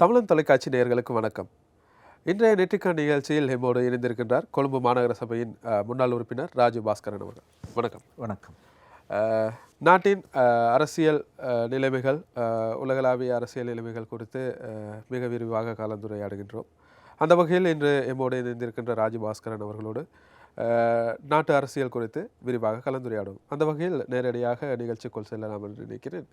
தமிழன் தொலைக்காட்சி நேயர்களுக்கு வணக்கம். இன்றைய நெற்றிக்கண் நிகழ்ச்சியில் எம்மோடு இணைந்திருக்கின்றார் கொழும்பு மாநகர சபையின் முன்னாள் உறுப்பினர் ராஜு பாஸ்கரன் அவர்கள். வணக்கம். வணக்கம். நாட்டின் அரசியல் நிலைமைகள், உலகளாவிய அரசியல் நிலைமைகள் குறித்து மிக விரிவாக கலந்துரையாடுகின்றோம். அந்த வகையில் இன்று எம்மோடு இணைந்திருக்கின்ற ராஜு பாஸ்கரன் அவர்களோடு நாட்டு அரசியல் குறித்து விரிவாக கலந்துரையாடும். அந்த வகையில் நேரடியாக நிகழ்ச்சிக்குள் செல்லலாம் என்று நினைக்கிறேன்.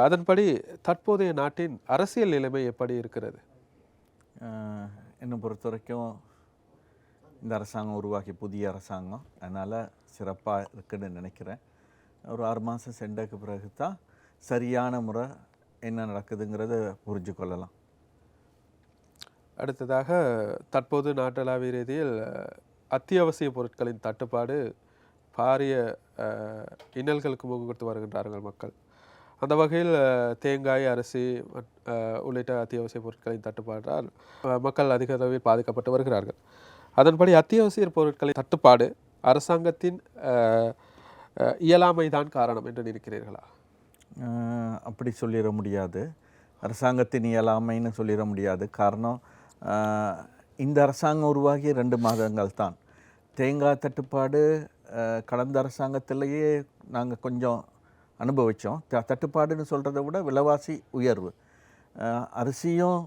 அதன்படி தற்போதைய நாட்டின் அரசியல் நிலைமை எப்படி இருக்கிறது? என்னை பொறுத்த வரைக்கும் இந்த அரசாங்கம் உருவாக்கி புதிய அரசாங்கம், அதனால் சிறப்பாக இருக்குன்னு நினைக்கிறேன். ஒரு 6 மாதம் சென்றதுக்கு பிறகு தான் சரியான முறை என்ன நடக்குதுங்கிறத புரிஞ்சு கொள்ளலாம். அடுத்ததாக, தற்போது நாட்டளாவிய ரீதியில் அத்தியாவசிய பொருட்களின் தட்டுப்பாடு பாரிய இன்னல்களுக்கு முகம் கொடுத்து வருகின்றார்கள் மக்கள். அந்த வகையில் தேங்காய், அரிசி உள்ளிட்ட அத்தியாவசிய பொருட்களின் தட்டுப்பாட்டால் மக்கள் அதிக அளவில் பாதிக்கப்பட்டு வருகிறார்கள். அதன்படி அத்தியாவசிய பொருட்களின் தட்டுப்பாடு அரசாங்கத்தின் இயலாமை தான் காரணம் என்று நினைக்கிறீர்களா? அப்படி சொல்லிட முடியாது. அரசாங்கத்தின் இயலாமைன்னு சொல்லிட முடியாது. காரணம், இந்த அரசாங்கம் உருவாகி 2 மாதங்கள் தான். தேங்காய் தட்டுப்பாடு கடந்த அரசாங்கத்திலேயே நாங்கள் கொஞ்சம் அனுபவித்தோம். தட்டுப்பாடுன்னு சொல்கிறத விட விலைவாசி உயர்வு. அரிசியும்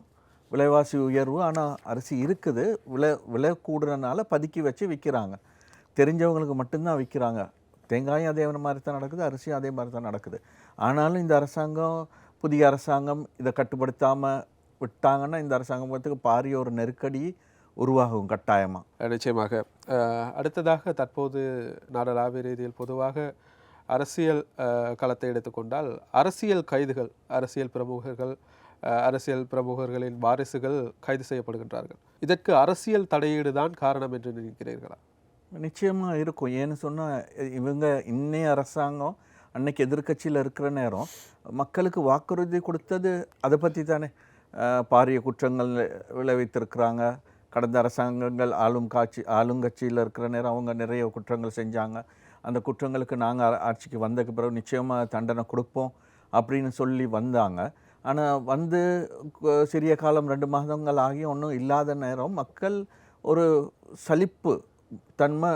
விலைவாசி உயர்வு. ஆனால் அரிசி இருக்குது, விலை கூடுறதுனால பதுக்கி வச்சு விற்கிறாங்க. தெரிஞ்சவங்களுக்கு மட்டும்தான் விற்கிறாங்க. தேங்காயும் அதே மாதிரி தான் நடக்குது, அரிசியும் அதே மாதிரி தான் நடக்குது. ஆனாலும் இந்த அரசாங்கம், புதிய அரசாங்கம் இதை கட்டுப்படுத்தாமல் விட்டாங்கன்னா இந்த அரசாங்கத்துக்கு பாரிய ஒரு நெருக்கடி உருவாகும் கட்டாயமாக. நிச்சயமாக. அடுத்ததாக, தற்போது நாடளாவிய ரீதியில் பொதுவாக அரசியல் களத்தை எடுத்துக்கொண்டால் அரசியல் கைதுகள், அரசியல் பிரமுகர்களின் வாரிசுகள் கைது செய்யப்படுகின்றார்கள். இதற்கு அரசியல் தடையீடு தான் காரணம் என்று நினைக்கிறீர்களா? நிச்சயமாக இருக்கும். ஏன்னு சொன்னால், இவங்க இன்னைய அரசாங்கம் அன்னைக்கு எதிர்க்கட்சியில் இருக்கிற நேரம் மக்களுக்கு வாக்குறுதி கொடுத்தது அதை பற்றி தானே. பாரிய குற்றங்கள் விளைவித்திருக்கிறாங்க. கடந்த அரசாங்கங்கள் ஆளுங்கட்சியில் இருக்கிற நேரம் அவங்க நிறைய குற்றங்கள் செஞ்சாங்க. அந்த குற்றங்களுக்கு நாங்கள் ஆட்சிக்கு வந்ததுக்கு பிறகு நிச்சயமாக தண்டனை கொடுப்போம் அப்படின்னு சொல்லி வந்தாங்க. ஆனால் வந்து சிறிய காலம் 2 மாதங்கள் ஆகி ஒன்றும் இல்லாத நேரம் மக்கள் ஒரு சலிப்பு தன்மை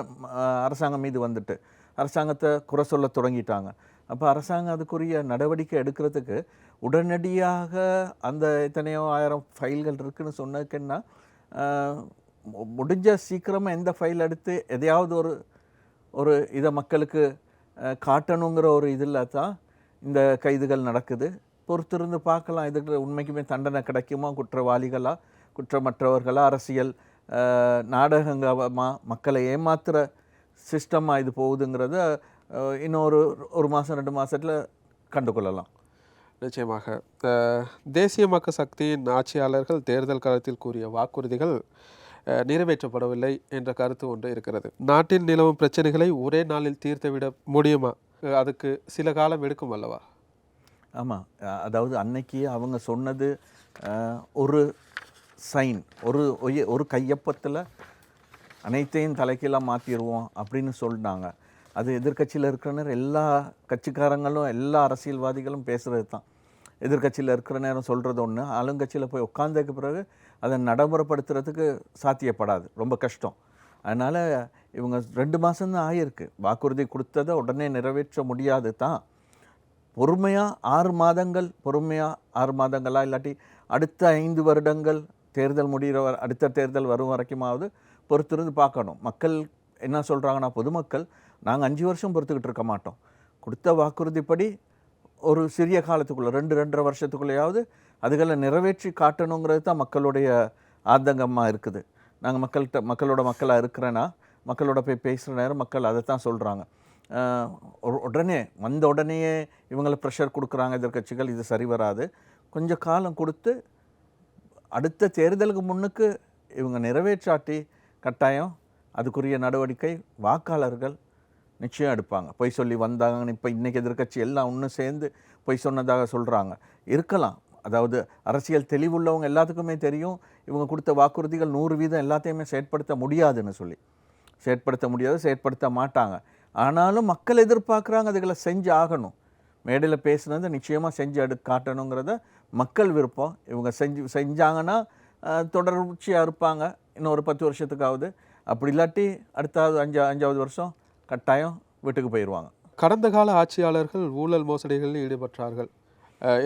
அரசாங்கம் மீது வந்துட்டு அரசாங்கத்தை குறை சொல்ல தொடங்கிட்டாங்க. அப்போ அரசாங்கம் அதுக்குரிய நடவடிக்கை எடுக்கிறதுக்கு உடனடியாக அந்த எத்தனையோ 1000 ஃபைல்கள் இருக்குதுன்னு சொன்னதுக்குன்னா முடிஞ்ச சீக்கிரமாக எந்த ஃபைல் எடுத்து எதையாவது ஒரு இதை மக்களுக்கு காட்டணுங்கிற ஒரு இதில் தான் இந்த கைதுகள் நடக்குது. பொறுத்திருந்து பார்க்கலாம், இதுக்கு உண்மைக்குமே தண்டனை கிடைக்குமா, குற்றவாளிகளா குற்றமற்றவர்களா, அரசியல் நாடகங்கமாக மக்களை ஏமாத்துகிற சிஸ்டமாக இது போகுதுங்கிறத இன்னும் ஒரு மாதம் 2 மாதத்தில் கண்டுகொள்ளலாம். நிச்சயமாக. தேசிய மக்கள் சக்தியின் ஆட்சியாளர்கள் தேர்தல் காலத்தில் கூறிய வாக்குறுதிகள் நிறைவேற்றப்படவில்லை என்ற கருத்து ஒன்று இருக்கிறது. நாட்டில் நிலவும் பிரச்சனைகளை ஒரே நாளில் தீர்த்துவிட முடியுமா? அதுக்கு சில காலம் எடுக்கும் அல்லவா? ஆமாம். அதாவது அன்னைக்கு அவங்க சொன்னது ஒரு சைன், ஒரு கையொப்பத்தில் அனைத்தையும் தலைக்கீழாக மாற்றிடுவோம் அப்படின்னு சொன்னாங்க. அது எதிர்கட்சியில் இருக்கிற எல்லா கட்சிக்காரங்களும் எல்லா அரசியல்வாதிகளும் பேசுகிறது தான். எதிர்கட்சியில் இருக்கிற நேரம் சொல்கிறது ஒன்று, ஆளுங்கட்சியில் போய் உட்கார்ந்ததுக்கு பிறகு அதை நடைமுறைப்படுத்துறதுக்கு சாத்தியப்படாது, ரொம்ப கஷ்டம். அதனால் இவங்க 2 மாதம்தான் ஆகியிருக்கு. வாக்குறுதி கொடுத்ததை உடனே நிறைவேற்ற முடியாது தான். பொறுமையாக 6 மாதங்கள், பொறுமையாக 6 மாதங்களா இல்லாட்டி அடுத்த 5 வருடங்கள் தேர்தல் முடிகிற அடுத்த தேர்தல் வரும் வரைக்குமாவது பொறுத்திருந்து பார்க்கணும். மக்கள் என்ன சொல்கிறாங்கன்னா, பொதுமக்கள் நாங்கள் 5 வருஷம் பொறுத்துக்கிட்டு இருக்க மாட்டோம், கொடுத்த வாக்குறுதிப்படி ஒரு சிறிய காலத்துக்குள்ளே 2-2.5 வருஷத்துக்குள்ளேயாவது அதுகளை நிறைவேற்றி காட்டணுங்கிறது தான் மக்களுடைய ஆதங்கமாக இருக்குது. நாங்கள் மக்களோட மக்களாக இருக்கிறேன்னா மக்களோட போய் பேசுகிற நேரம் மக்கள் அதை தான் சொல்கிறாங்க. உடனேயே இவங்களை ப்ரெஷர் கொடுக்குறாங்க எதிர்கட்சிகள், இது சரி வராது. கொஞ்சம் காலம் கொடுத்து அடுத்த தேர்தலுக்கு முன்னுக்கு இவங்க நிறைவேற்றாட்டி கட்டாயம் அதுக்குரிய நடவடிக்கை வாக்காளர்கள் நிச்சயம் எடுப்பாங்க. பொய் சொல்லி வந்தாங்கன்னு இப்போ இன்றைக்கி எதிர்கட்சி எல்லாம் ஒன்று சேர்ந்து பொய் சொன்னதாக சொல்கிறாங்க. இருக்கலாம். அதாவது அரசியல் தெளிவுள்ளவங்க எல்லாத்துக்குமே தெரியும் இவங்க கொடுத்த வாக்குறுதிகள் 100% எல்லாத்தையுமே செயற்படுத்த முடியாதுன்னு சொல்லி. செயற்படுத்த மாட்டாங்க. ஆனாலும் மக்கள் எதிர்பார்க்குறாங்க, அதுகளை செஞ்சு ஆகணும். மேடையில் பேசுனதை நிச்சயமாக செஞ்சு காட்டணுங்கிறத மக்கள் விருப்பம். இவங்க செஞ்சாங்கன்னா தொடர்ச்சியாக இருப்பாங்க இன்னும் ஒரு 10 வருஷத்துக்காவது. அப்படி இல்லாட்டி அடுத்தாவது 5வது வருஷம் கட்டாயம் வீட்டுக்கு போயிடுவாங்க. கடந்த கால ஆட்சியாளர்கள் ஊழல் மோசடிகளில் ஈடுபட்டார்கள்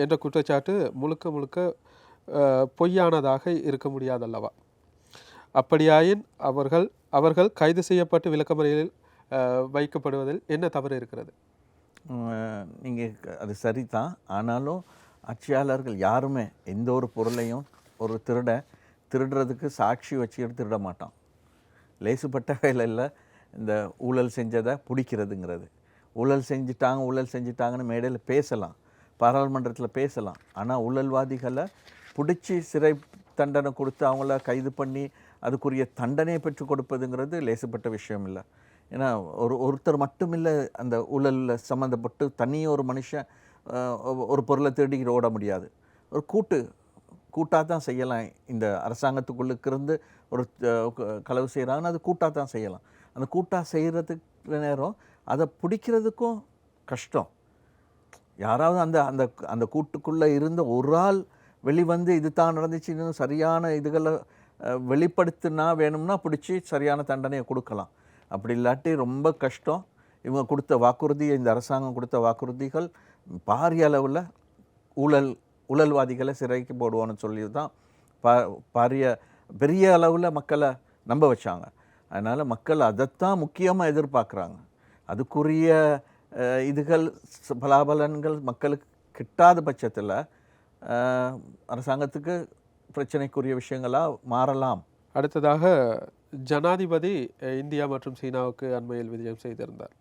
என்ற குற்றச்சாட்டு முழுக்க முழுக்க பொய்யானதாக இருக்க முடியாதல்லவா? அப்படியாயின் அவர்கள் கைது செய்யப்பட்டு விளக்கமறியலில் வைக்கப்படுவதில் என்ன தவறு இருக்கிறது? நீங்கள் அது சரிதான். ஆனாலும் ஆட்சியாளர்கள் யாருமே எந்த ஒரு பொருளையும் ஒரு திருடுறதுக்கு சாட்சி வச்சுக்கிட்டு திருட மாட்டான். லேசுப்பட்ட வேலையில் இந்த ஊழல் செஞ்சதை பிடிக்கிறதுங்கிறது. ஊழல் செஞ்சிட்டாங்கன்னு மேடையில் பேசலாம், பாராளுமன்றத்தில் பேசலாம். ஆனால் ஊழல்வாதிகளை பிடிச்சி சிறை தண்டனை கொடுத்து அவங்கள கைது பண்ணி அதுக்குரிய தண்டனையை பெற்றுக் கொடுப்பதுங்கிறது லேசுப்பட்ட விஷயம் இல்லை. ஏன்னா ஒருத்தர் மட்டும் இல்லை அந்த ஊழலில் சம்மந்தப்பட்டு தனியாக ஒரு மனுஷன் ஒரு பொருளை தேடிக்கிட்டு ஓட முடியாது. ஒரு கூட்டாக தான் செய்யலாம். இந்த அரசாங்கத்துக்குள்ளுக்கு இருந்து ஒரு களவு செய்கிறாங்கன்னா அது கூட்டாக தான் செய்யலாம். அந்த கூட்டாக செய்கிறதுக்கு நேரம் அதை பிடிக்கிறதுக்கும் கஷ்டம். யாராவது அந்த அந்த அந்த கூட்டுக்குள்ளே இருந்த ஒரு ஆள் வெளிவந்து இது தான் நடந்துச்சுன்னு சரியான இதுகளை வெளிப்படுத்தினா வேணும்னா பிடிச்சி சரியான தண்டனையை கொடுக்கலாம். அப்படி இல்லாட்டி ரொம்ப கஷ்டம். இவங்க கொடுத்த வாக்குறுதி, இந்த அரசாங்கம் கொடுத்த வாக்குறுதிகள் பாரிய அளவில் ஊழல்வாதிகளை சிறைக்கு போடுவோன்னு சொல்லி தான் பெரிய அளவில் மக்களை நம்ப வச்சாங்க. அதனால் மக்கள் அதைத்தான் முக்கியமாக எதிர்பார்க்குறாங்க. அதுக்குரிய பலாபலன்கள் மக்களுக்கு கிட்டாத பட்சத்தில் அரசாங்கத்துக்கு பிரச்சனைக்குரிய விஷயங்களாக மாறலாம். அடுத்ததாக ஜனாதிபதி இந்தியா மற்றும் சீனாவுக்கு அண்மையில் விஜயம் செய்திருந்தார்.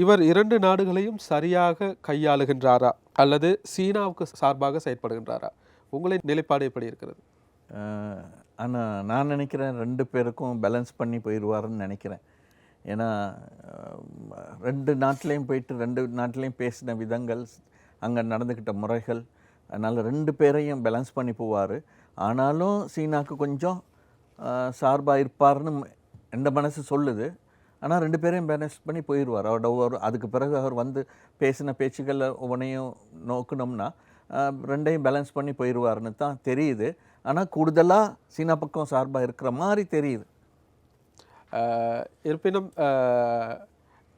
இவர் 2 நாடுகளையும் சரியாக கையாளுகின்றாரா அல்லது சீனாவுக்கு சார்பாக செயற்படுகின்றாரா? உங்களின் நிலைப்பாடு எப்படி இருக்கிறது? ஆனால் நான் நினைக்கிறேன் 2 பேருக்கும் பேலன்ஸ் பண்ணி போயிடுவாருன்னு நினைக்கிறேன். ஏன்னா 2 நாட்டிலையும் போயிட்டு 2 நாட்டிலையும் பேசின விதங்கள், அங்கே நடந்துக்கிட்ட முறைகள், அதனால் 2 பேரையும் பேலன்ஸ் பண்ணி போவார். ஆனாலும் சீனாவுக்கு கொஞ்சம் சார்பாக இருப்பார்னு எந்த மனசு சொல்லுது. ஆனால் 2 பேரையும் பேலன்ஸ் பண்ணி போயிடுவார். அவரோட அதுக்கு பிறகு அவர் வந்து பேசின பேச்சுக்களில் ஒவ்வொன்றையும் நோக்கணும்னா 2ஐயும் பேலன்ஸ் பண்ணி போயிடுவார்னு தான் தெரியுது. ஆனால் கூடுதலாக சீனா பக்கம் சார்பாக இருக்கிற மாதிரி தெரியுது. இருப்பினும்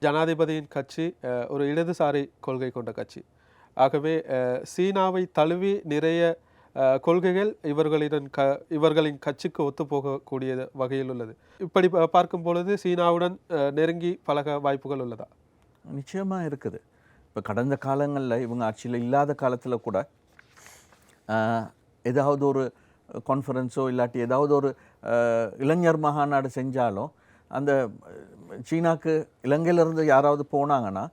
ஜனாதிபதியின் கட்சி ஒரு இடதுசாரி கொள்கை கொண்ட கட்சி. ஆகவே சீனாவை தழுவி நிறைய கொள்கைகள் இவர்களின் கட்சிக்கு ஒத்துப்போகக்கூடிய வகையில் உள்ளது. இப்படி பார்க்கும் பொழுது சீனாவுடன் நெருங்கி பழக வாய்ப்புகள் உள்ளதா? நிச்சயமாக இருக்குது. இப்போ கடந்த காலங்களில் இவங்க ஆட்சியில் இல்லாத காலத்தில் கூட ஏதாவது ஒரு கான்ஃபரன்ஸோ இல்லாட்டி ஏதாவது ஒரு இளைஞர் மகாநாடு செஞ்சாலும் அந்த சீனாக்கு இலங்கையிலேருந்து யாராவது போனாங்கன்னா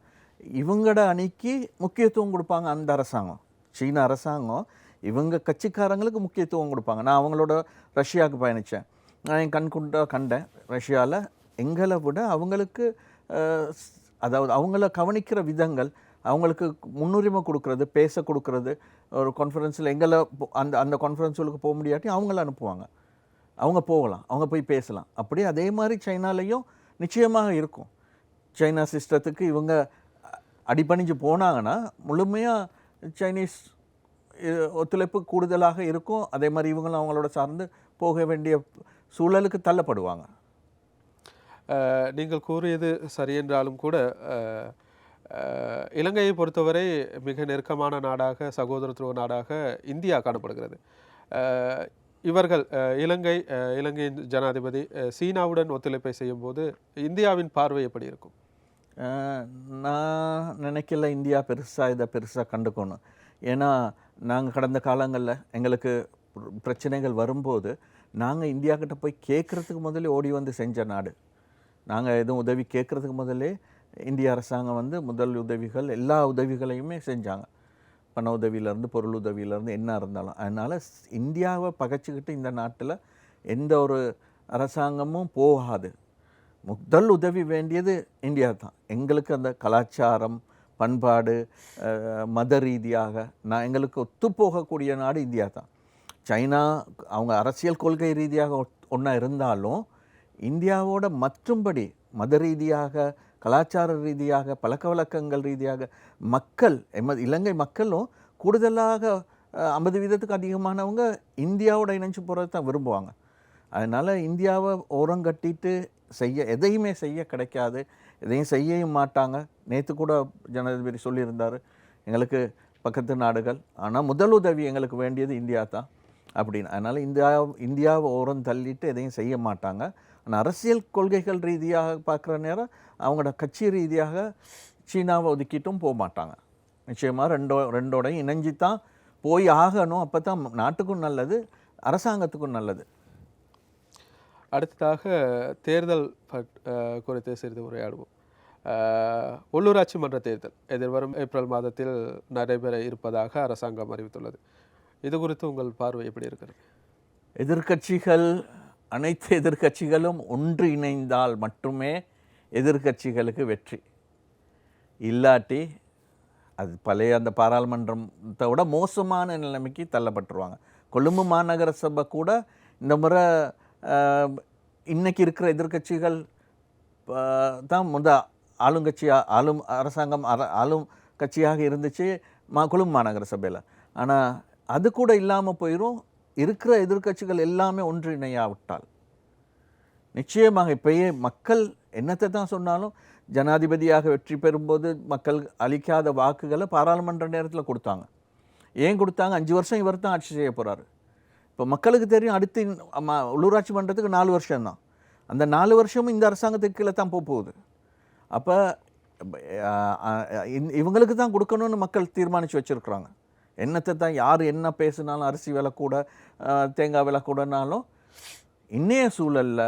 இவங்களோட அணிக்கு முக்கியத்துவம் கொடுப்பாங்க. அந்த அரசாங்கம், சீன அரசாங்கம் இவங்க கட்சிக்காரங்களுக்கு முக்கியத்துவம் கொடுப்பாங்க. நான் அவங்களோட ரஷ்யாவுக்கு பயணித்தேன். நான் என் கண்கூடாக கண்டேன். ரஷ்யாவில் எங்களை விட அவங்களுக்கு அதாவது அவங்கள கவனிக்கிற விதங்கள், அவங்களுக்கு முன்னுரிமை கொடுக்கறது, பேச கொடுக்கறது. ஒரு கான்ஃபரன்ஸில் எங்களை அந்த கான்ஃபரன்ஸுகளுக்கு போக முடியாட்டி அவங்கள அனுப்புவாங்க. அவங்க போகலாம், அவங்க போய் பேசலாம். அப்படியே அதே மாதிரி சைனாலேயும் நிச்சயமாக இருக்கும். சைனா சிஸ்டத்துக்கு இவங்க அடிபணிஞ்சு போனாங்கன்னா முழுமையாக சைனீஸ் ஒத்துழைப்பு கூடுதலாக இருக்கும். அதே மாதிரி இவங்களும் அவங்களோட சார்ந்து போக வேண்டிய சூழலுக்கு தள்ளப்படுவாங்க. நீங்கள் கூறியது சரியென்றாலும் கூட இலங்கையை பொறுத்தவரை மிக நெருக்கமான நாடாக, சகோதரத்துவ நாடாக இந்தியா காணப்படுகிறது. இலங்கையின் ஜனாதிபதி சீனாவுடன் ஒத்துழைப்பை செய்யும்போது இந்தியாவின் பார்வை எப்படி இருக்கும்? நான் நினைக்கல இந்தியா பெருசாக கண்டுக்கணும். ஏன்னா நாங்கள் கடந்த காலங்களில் எங்களுக்கு பிரச்சனைகள் வரும்போது நாங்கள் இந்தியா கிட்ட போய் கேட்குறதுக்கு முதல்ல ஓடி வந்து செஞ்ச நாடு. நாங்கள் எதுவும் உதவி கேட்குறதுக்கு முதல்லே இந்திய அரசாங்கம் வந்து முதல் உதவிகள் எல்லா உதவிகளையுமே செஞ்சாங்க. பண உதவியிலேருந்து பொருள் உதவியிலேருந்து என்ன இருந்தாலும். அதனால் இந்தியாவை பகைச்சிக்கிட்டு இந்த நாட்டில் எந்த ஒரு அரசாங்கமும் போகாது. முதல் உதவி வேண்டியது இந்தியா தான். எங்களுக்கு அந்த கலாச்சாரம், பண்பாடு, மத ரீதியாக எங்களுக்கு ஒத்துப்போகக்கூடிய நாடு இந்தியா தான். சைனா அவங்க அரசியல் கொள்கை ரீதியாக ஒன்றா இருந்தாலும் இந்தியாவோட மற்றும்படி மத ரீதியாக, கலாச்சார ரீதியாக பழக்கவழக்கங்கள் ரீதியாக மக்கள் இலங்கை மக்களும் கூடுதலாக 50% அதிகமானவங்க இந்தியாவோட இணைஞ்சு போகிறது தான் விரும்புவாங்க. அதனால் இந்தியாவை ஓரங்கட்டிட்டு எதையுமே செய்ய கிடைக்காது, எதையும் செய்யவும் மாட்டாங்க. நேற்று கூட ஜனாதிபதி சொல்லியிருந்தார், எங்களுக்கு பக்கத்து நாடுகள், ஆனால் முதலுதவி எங்களுக்கு வேண்டியது இந்தியா தான் அப்படின்னு. அதனால் இந்தியாவை ஓரம் தள்ளிட்டு எதையும் செய்ய மாட்டாங்க. ஆனால் அரசியல் கொள்கைகள் ரீதியாக பார்க்குற நேரம் அவங்களோட கட்சி ரீதியாக சீனாவை ஒதுக்கிட்டும் போக மாட்டாங்க. நிச்சயமாக ரெண்டோடையும் இணைஞ்சி தான் போய் ஆகணும். அப்போ தான் நாட்டுக்கும் நல்லது, அரசாங்கத்துக்கும் நல்லது. அடுத்ததாக தேர்தல் குறித்து சிறிது உரையாடுவோம். உள்ளூராட்சி மன்ற தேர்தல் எதிர்வரும் ஏப்ரல் மாதத்தில் நடைபெற இருப்பதாக அரசாங்கம் அறிவித்துள்ளது. இது குறித்து உங்கள் பார்வை எப்படி இருக்கிறது? அனைத்து எதிர்க்கட்சிகளும் ஒன்று இணைந்தால் மட்டுமே எதிர்க்கட்சிகளுக்கு வெற்றி. இல்லாட்டி அது பழைய அந்த பாராளுமன்றத்தை விட மோசமான நிலைமைக்கு தள்ளப்பட்டுருவாங்க. கொழும்பு மாநகர சபை கூட இந்த முறை இன்னைக்கு இருக்கிற எதிர்க்கட்சிகள் தான் ஆளும் அரசாங்கம் ஆளும் கட்சியாக இருந்துச்சு கொழும்பு மாநகர சபையில். ஆனால் அது கூட இல்லாமல் போயிடும். இருக்கிற எதிர்க்கட்சிகள் எல்லாமே ஒன்றிணையாவிட்டால் நிச்சயமாக இப்பயே மக்கள் என்னத்தை தான் சொன்னாலும் ஜனாதிபதியாக வெற்றி பெறும்போது மக்கள் அளிக்காத வாக்குகளை பாராளுமன்ற நேரத்தில் கொடுத்தாங்க. ஏன் கொடுத்தாங்க? 5 வருஷம் இவர் தான் ஆட்சி செய்ய போகிறாரு. இப்போ மக்களுக்கு தெரியும் அடுத்து உள்ளூராட்சி மன்றத்துக்கு 4 வருஷம்தான். அந்த 4 வருஷமும் இந்த அரசாங்கத்துக்கு கீழே தான் போகுது. அப்போ இவங்களுக்கு தான் கொடுக்கணும்னு மக்கள் தீர்மானித்து வச்சுருக்குறாங்க. என்னத்தை தான் யார் என்ன பேசினாலும், அரிசி விலை கூட தேங்காய் விலை கூடனாலும் இன்னைய சூழலில்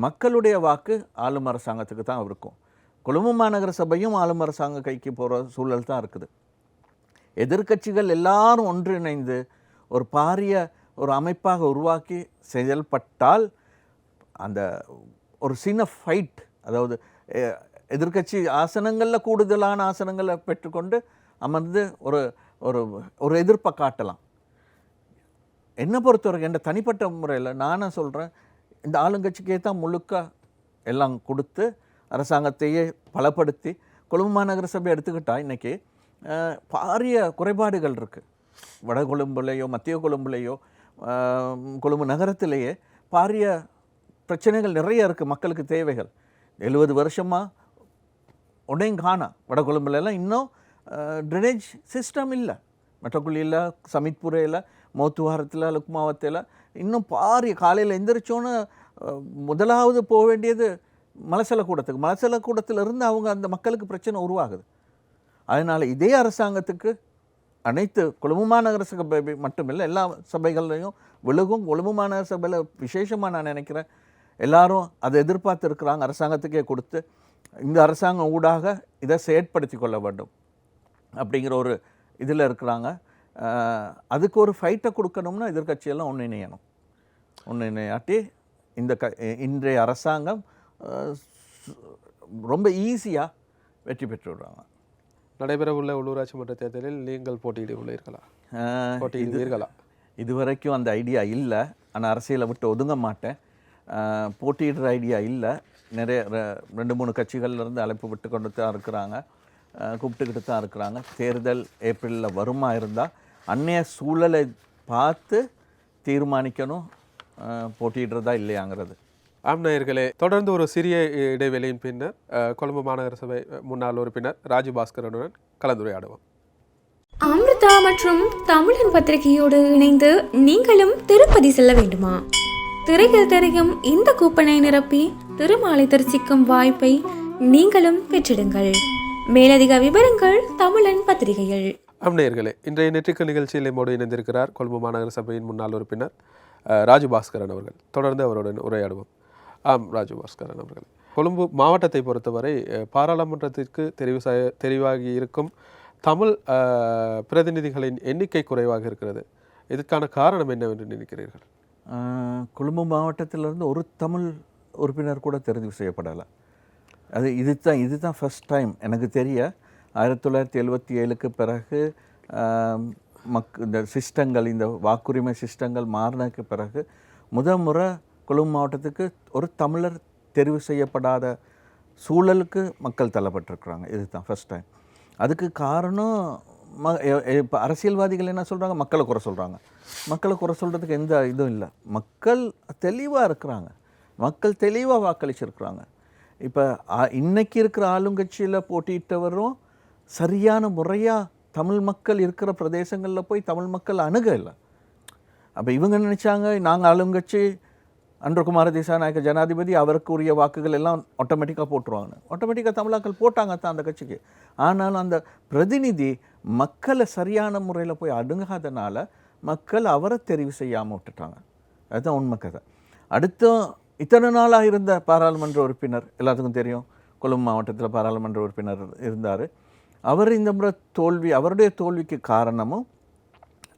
மக்களுடைய வாக்கு ஆளும் அரசாங்கத்துக்கு தான் இருக்கும். கொழும்பு மாநகர சபையும் ஆளும் அரசாங்க கைக்கு போகிற சூழல் தான் இருக்குது. எதிர்க்கட்சிகள் எல்லாரும் ஒன்றிணைந்து ஒரு பாரிய ஒரு அமைப்பாக உருவாக்கி செயல்பட்டால் அந்த ஒரு சின்ன ஃபைட், அதாவது எதிர்க்கட்சி ஆசனங்களில் கூடுதலான ஆசனங்களை பெற்றுக்கொண்டு அமர்ந்து ஒரு ஒரு ஒரு எதிர்ப்பை காட்டலாம். என்னை பொறுத்தவரைக்கும் என்ற தனிப்பட்ட முறையில் நானும் சொல்கிறேன், இந்த ஆளுங்கட்சிக்கே தான் முழுக்க எல்லாம் கொடுத்து அரசாங்கத்தையே பலப்படுத்தி கொழும்பு மாநகர சபை எடுத்துக்கிட்டால் இன்றைக்கி பாரிய குறைபாடுகள் இருக்குது. வட கொழும்புலேயோ மத்திய கொழும்புலேயோ கொழும்பு நகரத்திலேயே பாரிய பிரச்சனைகள் நிறைய இருக்குது. மக்களுக்கு தேவைகள் 70 வருஷமாக உடையும் காணா. வட கொழும்புலலாம் இன்னும் ட்ரைனேஜ் சிஸ்டம் இல்லை. மெட்ரோக்குள்ளியில், சமித்புரையில், மோத்துவாரத்தில், லுக்மாவத்தில் இன்னும் பாரிய காலையில் எந்திரிச்சோன்னு முதலாவது போக வேண்டியது மலசலக்கூடத்துக்கு. மலசலக்கூடத்திலிருந்து அவங்க அந்த மக்களுக்கு பிரச்சனை உருவாகுது. அதனால் இதே அரசாங்கத்துக்கு அனைத்து கொழும்பு மாநகர சபை மட்டுமில்லை, எல்லா சபைகள்லையும் விழுகும். கொழும்பு மாநகர சபையில் விசேஷமாக நான் நினைக்கிறேன், எல்லாரும் அதை எதிர்பார்த்து இருக்கிறாங்க. அரசாங்கத்துக்கே கொடுத்து இந்த அரசாங்கம் ஊடாக இதை செயற்படுத்தி கொள்ள வேண்டும் அப்படிங்கிற ஒரு இதில் இருக்கிறாங்க. அதுக்கு ஒரு ஃபைட்டை கொடுக்கணும்னா எதிர்க்கட்சியெல்லாம் ஒன்று இணையணும். ஒன்று இணையாட்டி இன்றைய அரசாங்கம் ரொம்ப ஈஸியாக வெற்றி பெற்று விடுறாங்க. நடைபெறவுள்ள உள்ளூராட்சி மன்ற தேர்தலில் நீங்கள் போட்டியிடுவீர்களா? இதுவரைக்கும் அந்த ஐடியா இல்லை. ஆனால் அரசியலை விட்டு ஒதுங்க மாட்டேன். போட்டியிடுற ஐடியா இல்லை. நிறைய 2-3 கட்சிகள்லேருந்து அழைப்பு விட்டு கொண்டு தான் இருக்கிறாங்க, கூப்பிட்டுக்கிட்டு தான் இருக்கிறாங்க. தேர்தல் ஏப்ரலில் வருமா இருந்தால் அன்னைய சூழலை பார்த்து தீர்மானிக்கணும் போட்டியிடுறதா இல்லையாங்கிறது. நேயர்களே, தொடர்ந்து ஒரு சிறிய இடைவெளியின் பின்னர் கொழும்பு மாநகர சபை முன்னாள் உறுப்பினர் ராஜபாஸ்கரனுடன் கலந்துரையாடுவோம். அமிர்தா மற்றும் தமிழன் பத்திரிகையோடு இணைந்து நீங்களும் திருப்பதி செல்ல வேண்டுமா? திரையில் தெரியும் இந்த கூப்பனை நிரப்பி திருமாலை தரிசிக்கும் வாய்ப்பை நீங்களும் பெற்றிடுங்கள். மேலதிக விவரங்கள் தமிழன் பத்திரிகைகள். நேயர்களே, இன்றைய நெற்றிக்க நிகழ்ச்சியில் நம்மோடு இணைந்திருக்கிறார் கொழும்பு மாநகர சபையின் முன்னாள் உறுப்பினர் ராஜபாஸ்கரன் அவர்கள். தொடர்ந்து அவருடன் உரையாடுவோம். ராஜபாஸ்கரன் அவர்கள், கொழும்பு மாவட்டத்தை பொறுத்தவரை பாராளுமன்றத்திற்கு தெரிவாகி இருக்கும் தமிழ் பிரதிநிதிகளின் எண்ணிக்கை குறைவாக இருக்கிறது. இதுக்கான காரணம் என்னவென்று நினைக்கிறீர்கள்? கொழும்பு மாவட்டத்திலிருந்து ஒரு தமிழ் உறுப்பினர் கூட தெரிவு செய்யப்படலை. இதுதான் ஃபர்ஸ்ட் டைம் எனக்கு தெரிய. 1977க்கு பிறகு இந்த சிஸ்டங்கள், இந்த வாக்குரிமை சிஸ்டங்கள் மாறினதுக்கு பிறகு முறை கொழும்பு மாவட்டத்துக்கு ஒரு தமிழர் தெரிவு செய்யப்படாத சூழலுக்கு மக்கள் தள்ளப்பட்டிருக்கிறாங்க. இதுதான் ஃபர்ஸ்ட் டைம். அதுக்கு காரணம் இப்போ அரசியல்வாதிகள் என்ன சொல்கிறாங்க, மக்களை குறை சொல்கிறாங்க. மக்களை குறை சொல்கிறதுக்கு எந்த இதுவும் இல்லை. மக்கள் தெளிவாக இருக்கிறாங்க, மக்கள் தெளிவாக வாக்களிச்சிருக்கிறாங்க. இப்போ இன்னைக்கு இருக்கிற ஆளுங்கட்சியில் போட்டியிட்டவரும் சரியான முறையாக தமிழ் மக்கள் இருக்கிற பிரதேசங்களில் போய் தமிழ் மக்கள் அணுக இல்லை. அப்போ இவங்க நினச்சாங்க நாங்கள் ஆளுங்கட்சி அன்றகுமார திசாநாயக்க ஜனாதிபதி அவருக்கு உரிய வாக்குகள் எல்லாம் ஆட்டோமேட்டிக்காக போட்டுருவாங்கன்னு. ஆட்டோமேட்டிக்காக தமிழாக்கள் போட்டாங்க தான் அந்த கட்சிக்கு. ஆனாலும் அந்த பிரதிநிதி மக்களை சரியான முறையில் போய் அணுகாதனால மக்கள் அவரை தெரிவு செய்யாமல் விட்டுட்டாங்க. அதுதான் உண்மை கதை. அடுத்த இத்தனை நாளாக இருந்த பாராளுமன்ற உறுப்பினர் எல்லாத்துக்கும் தெரியும், கொழும்பு மாவட்டத்தில் பாராளுமன்ற உறுப்பினர் இருந்தார். அவர் இந்த முறை அவருடைய தோல்விக்கு காரணமும்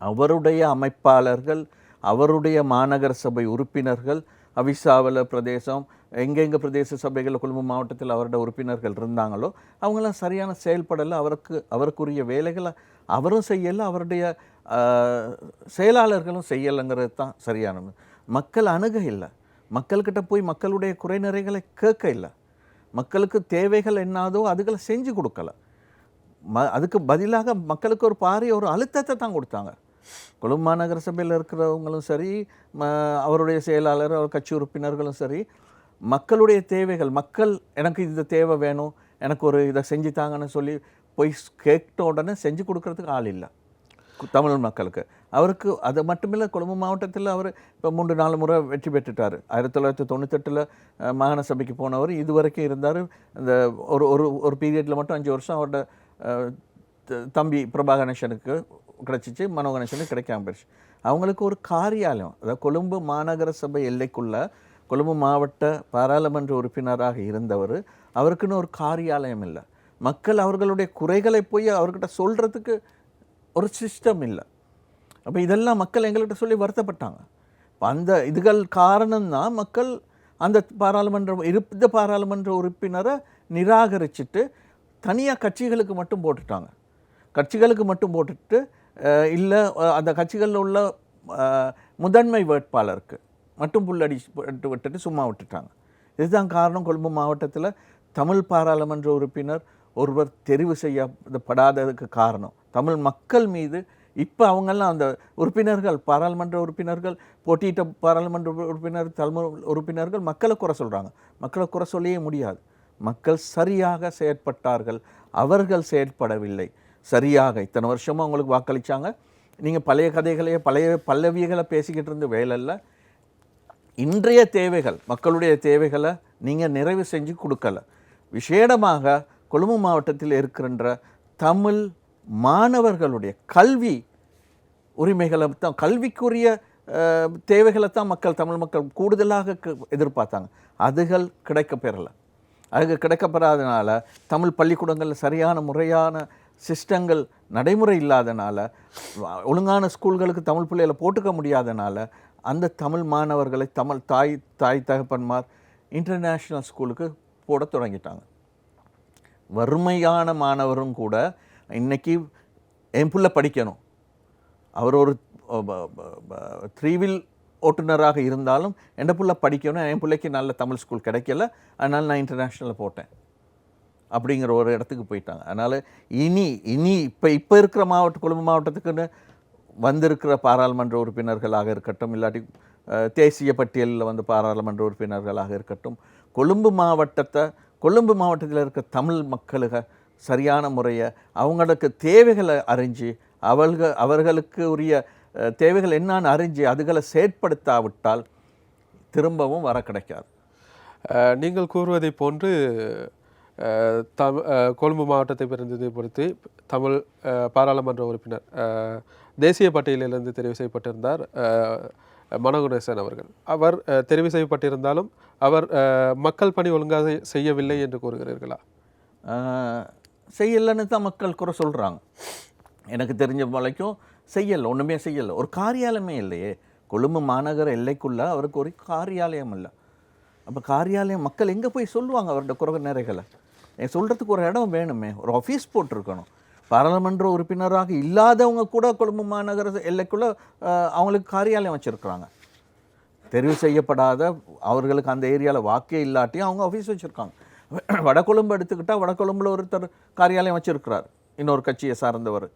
அவருடைய அமைப்பாளர்கள், அவருடைய மாநகர சபை உறுப்பினர்கள், அவிசாவல பிரதேசம், எங்கெங்கே பிரதேச சபைகளில் கொழும்பு மாவட்டத்தில் அவருடைய உறுப்பினர்கள் இருந்தாங்களோ அவங்களாம் சரியான செயல்படலை. அவருக்குரிய வேலைகளை அவரும் செய்யலை, அவருடைய செயலாளர்களும் செய்யலைங்கிறது தான் சரியானது. மக்கள் அணுக இல்லை, மக்கள்கிட்ட போய் மக்களுடைய குறைநிறைகளை கேட்க இல்லை, மக்களுக்கு தேவைகள் என்னதோ அதுகளை செஞ்சு கொடுக்கல. அதுக்கு பதிலாக மக்களுக்கு ஒரு பாரிய ஒரு அழுத்தத்தை தான் கொடுத்தாங்க. கொழும்பு மாநகர சபையில் இருக்கிறவங்களும் சரி, அவருடைய செயலாளர், அவர் கட்சி உறுப்பினர்களும் சரி, மக்களுடைய தேவைகள், மக்கள் எனக்கு இந்த தேவை வேணும், எனக்கு ஒரு இதை செஞ்சுத்தாங்கன்னு சொல்லி போய் கேட்ட உடனே செஞ்சு கொடுக்கறதுக்கு ஆள் இல்லை தமிழ் மக்களுக்கு. அவருக்கு அது மட்டுமில்லை, கொழும்பு மாவட்டத்தில் அவர் இப்போ 3-4 முறை வெற்றி பெற்றுட்டார். 1998 மாகாண சபைக்கு போனவர் இதுவரைக்கும் இருந்தார். இந்த ஒரு பீரியடில் மட்டும் 5 வருஷம் அவரோட தம்பி பிரபா கணேசனுக்கு கிடச்சிச்சு, மனோ கணேசனுக்கு கிடைக்காம போயிடுச்சு. அவங்களுக்கு ஒரு காரியாலயம், அதாவது கொழும்பு மாநகர சபை எல்லைக்குள்ள கொழும்பு மாவட்ட பாராளுமன்ற உறுப்பினராக இருந்தவர், அவருக்குன்னு ஒரு காரியாலயம் இல்லை. மக்கள் அவர்களுடைய குறைகளை போய் அவர்கிட்ட சொல்கிறதுக்கு ஒரு சிஸ்டம் இல்லை. அப்போ இதெல்லாம் மக்கள் எங்கள்கிட்ட சொல்லி வருத்தப்பட்டாங்க. அந்த இதுகள் காரணம்தான் மக்கள் அந்த பாராளுமன்ற உறுப்பினரை நிராகரிச்சுட்டு தனியாக கட்சிகளுக்கு மட்டும் போட்டுட்டாங்க. கட்சிகளுக்கு மட்டும் போட்டுட்டு இல்லை அந்த கட்சிகளில் உள்ள முதன்மை வேட்பாளருக்கு மட்டும் புல்லடி விட்டுட்டு சும்மா விட்டுட்டாங்க. இதுதான் காரணம். கொழும்பு மாவட்டத்தில் தமிழ் பாராளுமன்ற உறுப்பினர் ஒருவர் தெரிவு செய்யப்படாததுக்கு காரணம். தமிழ் மக்கள் மீது இப்போ அவங்கெல்லாம் அந்த உறுப்பினர்கள், பாராளுமன்ற உறுப்பினர்கள், போட்டியிட்ட பாராளுமன்ற தமிழ் உறுப்பினர்கள் மக்களை குறை சொல்கிறாங்க. மக்களை குறை சொல்லியே முடியாது. மக்கள் சரியாக செயற்பட்டார்கள், அவர்கள் செயற்படவில்லை. சரியாக இத்தனை வருஷமாக அவங்களுக்கு வாக்களித்தாங்க. நீங்கள் பழைய கதைகளையே பழைய பல்லவிகளை பேசிக்கிட்டு இருந்த வேலையில் இன்றைய தேவைகள், மக்களுடைய தேவைகளை நீங்கள் நிறைவு செஞ்சு கொடுக்கல. விசேடமாக கொழும்பு மாவட்டத்தில் இருக்கின்ற தமிழ் மாணவர்களுடைய கல்வி உரிமைகளை தான், கல்விக்குரிய தேவைகளை தான் தமிழ் மக்கள் கூடுதலாக எதிர்பார்த்தாங்க. அதுகள் கிடைக்கப்பெறலை. அது கிடைக்கப்பெறாதனால தமிழ் பள்ளிக்கூடங்களில் சரியான முறையான சிஸ்டங்கள் நடைமுறை இல்லாதனால, ஒழுங்கான ஸ்கூல்களுக்கு தமிழ் பிள்ளைகளை போட்டுக்க முடியாதனால அந்த தமிழ் மாணவர்களை தாய் தகப்பன்மார் இன்டர்நேஷ்னல் ஸ்கூலுக்கு போட தொடங்கிட்டாங்க. வறுமையான மாணவரும் கூட இன்றைக்கி என் பிள்ளை படிக்கணும், அவர் ஒரு 3 வீல் ஓட்டுநராக இருந்தாலும் என் பிள்ளை படிக்கணும், என் பிள்ளைக்கு நல்ல தமிழ் ஸ்கூல் கிடைக்கல, அதனால் நான் இன்டர்நேஷ்னலில் போட்டேன் அப்படிங்கிற ஒரு இடத்துக்கு போயிட்டாங்க. அதனால் இனி இப்போ இருக்கிற கொழும்பு மாவட்டத்துக்குன்னு வந்திருக்கிற பாராளுமன்ற உறுப்பினர்களாக இருக்கட்டும், இல்லாட்டி தேசிய பட்டியலில் வந்து பாராளுமன்ற உறுப்பினர்களாக இருக்கட்டும், கொழும்பு மாவட்டத்தில் இருக்க தமிழ் மக்களுக்கு சரியான முறையை அவங்களுக்கு தேவைகளை அறிஞ்சு அவர்களுக்கு உரிய தேவைகள் என்னான்னு அறிஞ்சு அதுகளை செயற்படுத்தாவிட்டால் திரும்பவும் வர கிடைக்காது. நீங்கள் கூறுவதை போன்று கொழும்பு மாவட்டத்தை பிரதிநிதிப்படுத்தி தமிழ் பாராளுமன்ற உறுப்பினர் தேசிய பட்டியலிலிருந்து தெரிவு செய்யப்பட்டிருந்தார் மனோகணேசன் அவர்கள். அவர் தெரிவு செய்யப்பட்டிருந்தாலும் அவர் மக்கள் பணி ஒழுங்காக செய்யவில்லை என்று கூறுகிறீர்களா? செய்யலைன்னு தான் மக்கள் குறை சொல்கிறாங்க. எனக்கு தெரிஞ்ச வரைக்கும் செய்யலை, ஒன்றுமே செய்யலை. ஒரு காரியாலயமே இல்லையே கொழும்பு மாநகர எல்லைக்குள்ளே அவருக்கு ஒரு காரியாலயம் இல்லை. அப்போ காரியாலயம் மக்கள் எங்கே போய் சொல்லுவாங்க அவருடைய குறை நிறைகளை? சொல்கிறதுக்கு ஒரு இடம் வேணுமே, ஒரு ஆஃபீஸ் போட்டிருக்கணும். பாராளுமன்ற உறுப்பினராக இல்லாதவங்க கூட கொழும்பு மாநகர எல்லைக்குள்ளே அவங்களுக்கு காரியாலயம் வச்சுருக்குறாங்க. தெரிவு செய்யப்படாத அவர்களுக்கு அந்த ஏரியாவில் வாக்கே இல்லாட்டியும் அவங்க ஆஃபீஸ் வச்சுருக்காங்க. வடகொழும்பு எடுத்துக்கிட்டால் வடகொழும்பில் ஒருத்தர் காரியாலயம் வச்சுருக்கிறார், இன்னொரு கட்சியை சார்ந்தவர்.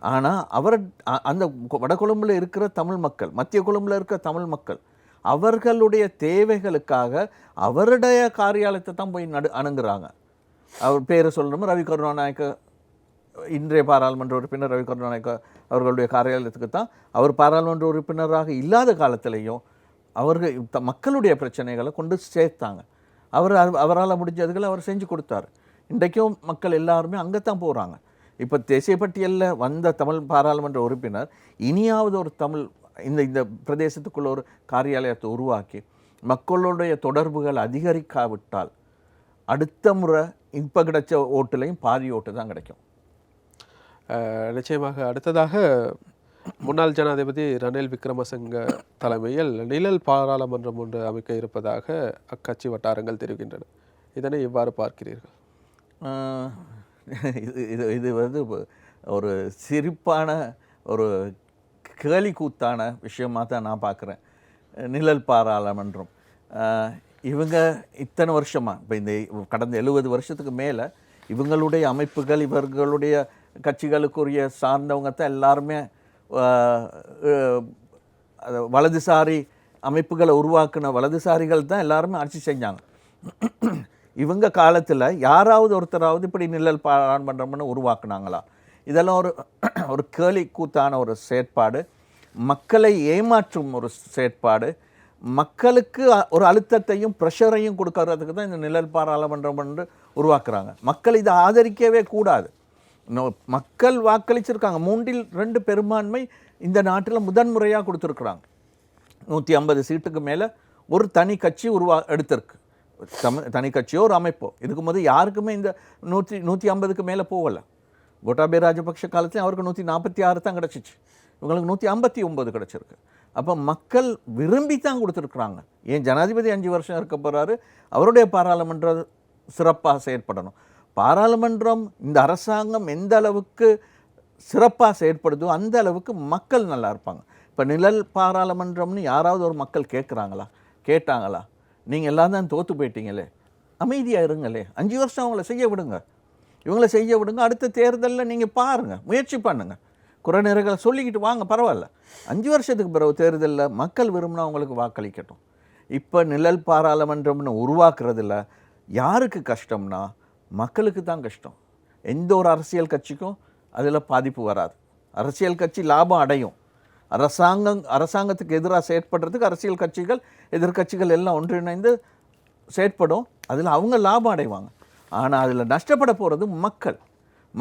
ஆனால் அவர் அந்த வடகொழும்பில் இருக்கிற தமிழ் மக்கள், மத்திய கொழும்பில் இருக்கிற தமிழ் மக்கள் அவர்களுடைய தேவைகளுக்காக அவருடைய காரியாலயத்தை தான் போய் அணுகுறாங்க. அவர் பேரை சொல்லணும், ரவி கருணாநாயக்க, இன்றைய பாராளுமன்ற உறுப்பினர் ரவி கருணாநாயக்க அவர்களுடைய காரியாலயத்துக்கு தான் அவர் பாராளுமன்ற உறுப்பினராக இல்லாத காலத்திலையும் அவர்கள் மக்களுடைய பிரச்சனைகளை கொண்டு சேர்த்தாங்க. அவரால் முடிஞ்சதுகளை அவர் செஞ்சு கொடுத்தார். இன்றைக்கும் மக்கள் எல்லாருமே அங்கே தான் போகிறாங்க. இப்போ தேசிய பட்டியலில் வந்த தமிழ் பாராளுமன்ற உறுப்பினர் இனியாவது ஒரு தமிழ் இந்த பிரதேசத்துக்குள்ள ஒரு காரியாலயத்தை உருவாக்கி மக்களுடைய தொடர்புகள் அதிகரிக்காவிட்டால் அடுத்த முறை இப்போ கிடைச்ச ஓட்டுலையும் பாதி ஓட்டு தான் கிடைக்கும். நிச்சயமாக. அடுத்ததாக முன்னாள் ஜனாதிபதி ரணில் விக்ரமசிங்க தலைமையில் நிழல் பாராளுமன்றம் ஒன்று அமைக்க இருப்பதாக அக்கட்சி வட்டாரங்கள் தெரிவிக்கின்றன. இதனை எவ்வாறு பார்க்கிறீர்கள்? இது வந்து ஒரு சிரிப்பான ஒரு கேலி கூத்தான விஷயமாக தான் நான் பார்க்குறேன். நிழல் பாராளுமன்றம் இவங்க இத்தனை வருஷமாக, இப்போ இந்த கடந்த 70 வருஷத்துக்கு மேலே இவங்களுடைய அமைப்புகள், இவர்களுடைய கட்சிகளுக்குரிய சார்ந்தவங்க தான் எல்லாருமே வலதுசாரி அமைப்புகளை உருவாக்குன வலதுசாரிகள் தான் எல்லாருமே ஆட்சி செஞ்சாங்க. இவங்க காலத்தில் யாராவது ஒருத்தராவது இப்படி நிழல் பாராளுமன்றம்னு உருவாக்குனாங்களா? இதெல்லாம் ஒரு கேலி கூத்தான ஒரு செயற்பாடு, மக்களை ஏமாற்றும் ஒரு செயற்பாடு, மக்களுக்கு ஒரு அழுத்தத்தையும் ப்ரெஷரையும் கொடுக்கறதுக்கு தான் இந்த நிழல் பாராளுமன்றம் என்று உருவாக்குறாங்க. மக்கள் இதை ஆதரிக்கவே கூடாது. மக்கள் வாக்களிச்சிருக்காங்க. 3/2 பெரும்பான்மை இந்த நாட்டில் முதன்முறையாக கொடுத்துருக்குறாங்க. 150 சீட்டுக்கு மேலே ஒரு தனி கட்சி எடுத்திருக்கு. தனி கட்சியோ ஒரு அமைப்போ இதுக்கு முதல் யாருக்குமே இந்த 150க்கு மேலே போகலை. கோட்டாபய ராஜபக்ஷ காலத்தில் அவருக்கு 146 தான் கிடச்சிச்சு, இவங்களுக்கு 159 கிடச்சிருக்கு. அப்போ மக்கள் விரும்பி தான் கொடுத்துருக்குறாங்க. ஏன் ஜனாதிபதி 5 வருஷம் இருக்க போகிறாரு, அவருடைய பாராளுமன்றம் சிறப்பாக செயற்படணும். பாராளுமன்றம் இந்த அரசாங்கம் எந்த அளவுக்கு சிறப்பாக செயற்படுதோ அந்த அளவுக்கு மக்கள் நல்லா இருப்பாங்க. இப்போ நிழல் பாராளுமன்றம்னு யாராவது ஒரு மக்கள் கேட்டாங்களா? நீங்கள் எல்லாம் தான் தோற்று போயிட்டீங்களே, அமைதியாக இருங்களே, 5 வருஷம் அவங்கள செய்ய விடுங்க, இவங்களை செய்ய விடுங்க. அடுத்த தேர்தலில் நீங்கள் பாருங்கள், முயற்சி பண்ணுங்கள், குறைநிறைகளை சொல்லிக்கிட்டு வாங்க, பரவாயில்ல. 5 வருஷத்துக்கு பிறகு தேர்தலில் மக்கள் விரும்பினா அவங்களுக்கு வாக்களிக்கட்டும். இப்போ நிழல் பாராளுமன்றம்னு உருவாக்குறதில்ல யாருக்கு கஷ்டம்னா மக்களுக்கு தான் கஷ்டம். எந்த ஒரு அரசியல் கட்சிக்கும் அதில் பாதிப்பு வராது. அரசியல் கட்சி லாபம் அடையும். அரசாங்கத்துக்கு எதிராக செயற்படுறதுக்கு அரசியல் கட்சிகள், எதிர்கட்சிகள் எல்லாம் ஒன்றிணைந்து செயற்படும், அதில் அவங்க லாபம் அடைவாங்க. ஆனால் அதில் நஷ்டப்பட போகிறது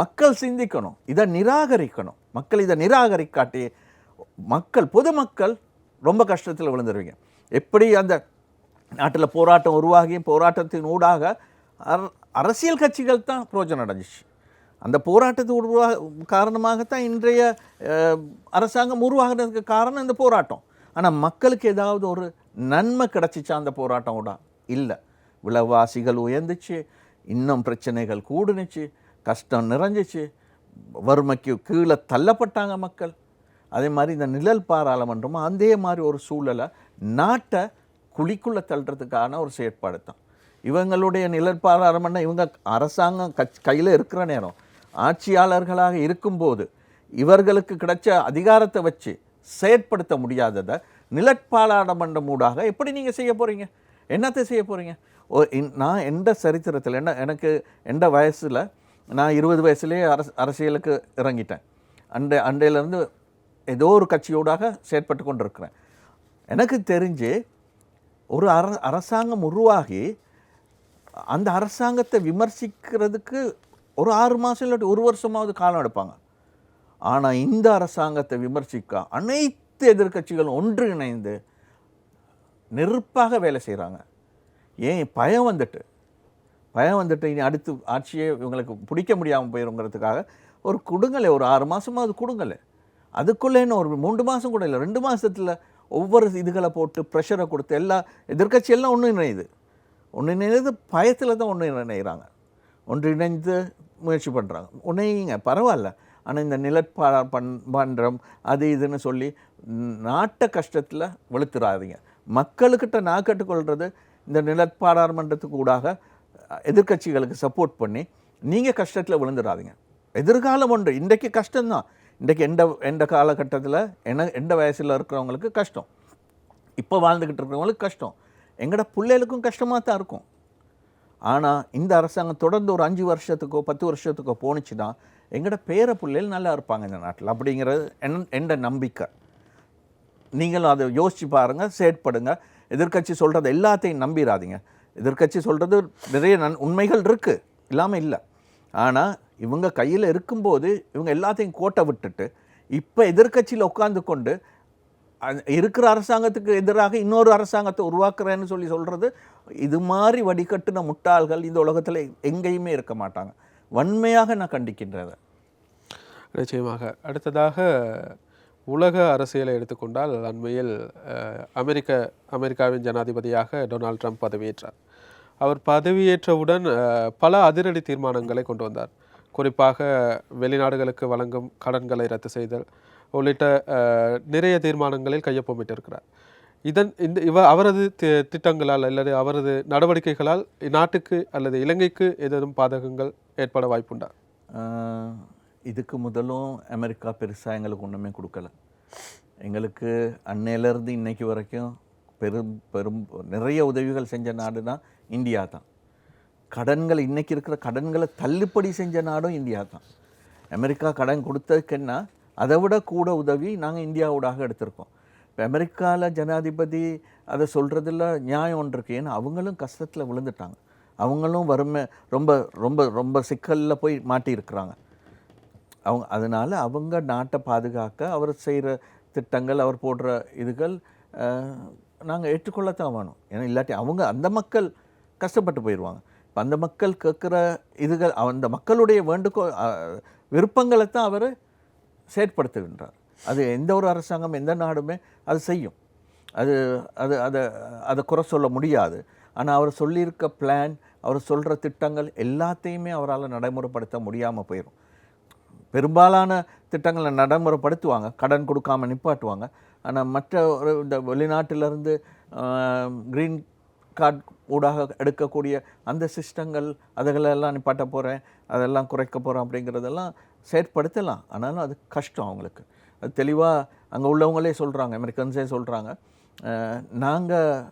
மக்கள் சிந்திக்கணும், இதை நிராகரிக்கணும். மக்கள் இதை நிராகரிக்காட்டி பொதுமக்கள் ரொம்ப கஷ்டத்தில் விழுந்துருவீங்க. எப்படி அந்த நாட்டில் போராட்டம் உருவாகி போராட்டத்தின் ஊடாக அரசியல் கட்சிகள் தான் பிரயோஜனம் அடைஞ்சிச்சு. அந்த போராட்டத்து காரணமாகத்தான் இன்றைய அரசாங்கம் உருவாகிறதுக்கு காரணம் இந்த போராட்டம். ஆனால் மக்களுக்கு ஏதாவது ஒரு நன்மை கிடச்சிச்சா அந்த போராட்டம் கூட இல்லை. விலைவாசிகள் உயர்ந்துச்சு, இன்னும் பிரச்சனைகள் கூடுனுச்சு, கஷ்டம் நிறைஞ்சிச்சு, வறுமைக்கு கீழே தள்ளப்பட்டாங்க மக்கள். அதே மாதிரி இந்த நிழல் பாராளுமன்றமும் அதே மாதிரி ஒரு சூழலை நாட்டை குழிக்குள்ளே தள்ளுறதுக்கான ஒரு செயற்பாடு தான். இவங்களுடைய நிழல் பாராளுமன்றம் இவங்க அரசாங்கம் கையில் இருக்கிற நேரம், ஆட்சியாளர்களாக இருக்கும்போது இவர்களுக்கு கிடைச்ச அதிகாரத்தை வச்சு செயற்படுத்த முடியாததை நிழற்பாராளுமன்றம் ஊடாக எப்படி நீங்கள் செய்ய போகிறீங்க? என்னத்தை செய்ய போகிறீங்க? நான் எந்த சரித்திரத்தில் எனக்கு எந்த வயசில் நான் 20 வயசுலேயே அரசியலுக்கு இறங்கிட்டேன். அண்டையிலேருந்து ஏதோ ஒரு கட்சியோடாக செயற்பட்டு கொண்டு இருக்கிறேன். எனக்கு தெரிஞ்சு ஒரு அரசாங்கம் உருவாகி அந்த அரசாங்கத்தை விமர்சிக்கிறதுக்கு ஒரு 6 மாதம் இல்லாட்டி 1 வருஷமாவது காலம் எடுப்பாங்க. ஆனால் இந்த அரசாங்கத்தை விமர்சிக்க அனைத்து எதிர்கட்சிகளும் ஒன்றிணைந்து நெருப்பாக வேலை செய்கிறாங்க. ஏன்? பயம் வந்துட்டு இனி அடுத்து ஆட்சியே இவங்களுக்கு பிடிக்க முடியாமல் போயிருங்கிறதுக்காக ஒரு கொடுங்கலை, ஒரு 6 மாதமாவது கொடுங்கலை. அதுக்குள்ளே இன்னும் ஒரு 3 மாதம் கூட இல்லை, 2 மாதத்தில் ஒவ்வொரு இதுகளை போட்டு ப்ரெஷரை கொடுத்து எல்லா எதிர்கட்சியெல்லாம் ஒன்றிணைந்து பயத்தில் தான் ஒன்றிணைகிறாங்க. ஒன்றிணைந்து முயற்சி பண்ணுறாங்க. ஒன்றைங்க பரவாயில்ல. ஆனால் இந்த நிழற்பாராளுமன்றம் அது இதுன்னு சொல்லி நாட்டை கஷ்டத்தில் வெளுத்துறாதீங்க. மக்கள்கிட்ட நான் கேட்டுக்கொள்கிறது, இந்த நிழற்பாராளுமன்றத்துக்கு ஊடாக எதிர்க்கட்சிகளுக்கு சப்போர்ட் பண்ணி நீங்கள் கஷ்டத்தில் விழுந்துடாதீங்க. எதிர்காலம் ஒன்று. இன்றைக்கு கஷ்டம்தான். இன்றைக்கு எந்த காலகட்டத்தில் எந்த வயசில் இருக்கிறவங்களுக்கு கஷ்டம், இப்போ வாழ்ந்துக்கிட்டு இருக்கிறவங்களுக்கு கஷ்டம், எங்களோட பிள்ளைகளுக்கும் கஷ்டமாக தான் இருக்கும். ஆனால் இந்த அரசாங்கம் தொடர்ந்து ஒரு 5 வருஷத்துக்கோ 10 வருஷத்துக்கோ போணுச்சுன்னா எங்களோட பேர பிள்ளைகள் நல்லா இருப்பாங்க இந்த நாட்டில். அப்படிங்கிறது எந்த நம்பிக்கை. நீங்களும் அதை யோசித்து பாருங்கள், செயற்படுங்க. எதிர்க்கட்சி சொல்கிறது எல்லாத்தையும் நம்பிடாதீங்க. எதிர்க்கட்சி சொல்கிறது நிறைய உண்மைகள் இருக்குது, இல்லாமல் இல்லை. ஆனால் இவங்க கையில் இருக்கும்போது இவங்க எல்லாத்தையும் கோட்டை விட்டுட்டு இப்போ எதிர்க்கட்சியில் உட்கார்ந்து கொண்டு இருக்கிற அரசாங்கத்துக்கு எதிராக இன்னொரு அரசாங்கத்தை உருவாக்குறேன்னு சொல்கிறது, இது மாதிரி வடிகட்டுன முட்டாள்கள் இந்த உலகத்தில் எங்கேயுமே இருக்க மாட்டாங்க. வன்மையாக நான் கண்டிக்கின்றேன். நிச்சயமாக. அடுத்ததாக உலக அரசியலை எடுத்துக்கொண்டால் அண்மையில் அமெரிக்காவின் ஜனாதிபதியாக டொனால்ட் ட்ரம்ப் பதவியேற்றார். அவர் பதவியேற்றவுடன் பல அதிரடி தீர்மானங்களை கொண்டு வந்தார். குறிப்பாக வெளிநாடுகளுக்கு வழங்கும் கடன்களை ரத்து செய்தல் உள்ளிட்ட நிறைய தீர்மானங்களில் கையொப்பமிட்டிருக்கிறார். அவரது திட்டங்களால் அல்லது அவரது நடவடிக்கைகளால் நாட்டுக்கு அல்லது இலங்கைக்கு ஏதேனும் பாதகங்கள் ஏற்பட வாய்ப்புண்டா? இதுக்கு முதலும் அமெரிக்கா பெருசாக எங்களுக்கு ஒன்றுமே கொடுக்கல. எங்களுக்கு அன்னையிலேருந்து இன்னைக்கு வரைக்கும் பெரும் நிறைய உதவிகள் செஞ்ச நாடுனா இந்தியா தான். கடன்கள் இன்றைக்கி இருக்கிற கடன்களை தள்ளுபடி செஞ்ச நாடும் இந்தியா தான். அமெரிக்கா கடன் கொடுத்ததுக்குன்னா அதை விட கூட உதவி நாங்கள் இந்தியாவோடாக எடுத்திருக்கோம். இப்போ அமெரிக்காவில் ஜனாதிபதி அதை சொல்கிறதுல நியாயம் ஒன்று இருக்குது. ஏன்னா அவங்களும் கஷ்டத்தில் விழுந்துட்டாங்க. அவங்களும் வறுமை ரொம்ப ரொம்ப ரொம்ப சிக்கலில் போய் மாட்டியிருக்கிறாங்க. அதனால் அவங்க நாட்டை பாதுகாக்க அவர் செய்கிற திட்டங்கள், அவர் போடுற இதுகள் நாங்கள் ஏற்றுக்கொள்ளத்தான் வேணும். ஏன்னா இல்லாட்டி அந்த மக்கள் கஷ்டப்பட்டு போயிடுவாங்க. இப்போ அந்த மக்கள் கேட்குற இதுகள், அந்த மக்களுடைய விருப்பங்களை தான் அவர் செயற்படுத்துகின்றார். அது எந்த ஒரு அரசாங்கம் எந்த நாடுமே அது செய்யும். அதை குறை சொல்ல முடியாது. ஆனால் அவர் சொல்லியிருக்க பிளான், அவர் சொல்கிற திட்டங்கள் எல்லாத்தையுமே அவரால் நடைமுறைப்படுத்த முடியாமல் போயிடும். பெரும்பாலான திட்டங்களை நடைமுறைப்படுத்துவாங்க, கடன் கொடுக்காமல் நிப்பாட்டுவாங்க. ஆனால் மற்ற இந்த வெளிநாட்டிலிருந்து க்ரீன் கார்டு ஊடாக எடுக்கக்கூடிய அந்த சிஸ்டங்கள், அதுகளெல்லாம் நிப்பாட்ட போகிறேன், அதெல்லாம் குறைக்க போகிறோம் அப்படிங்கிறதெல்லாம் செயற்படுத்தலாம். ஆனாலும் அது கஷ்டம் அவங்களுக்கு. அது தெளிவாக அங்கே உள்ளவங்களே சொல்கிறாங்க, அமெரிக்கன்ஸே சொல்கிறாங்க, நாங்கள்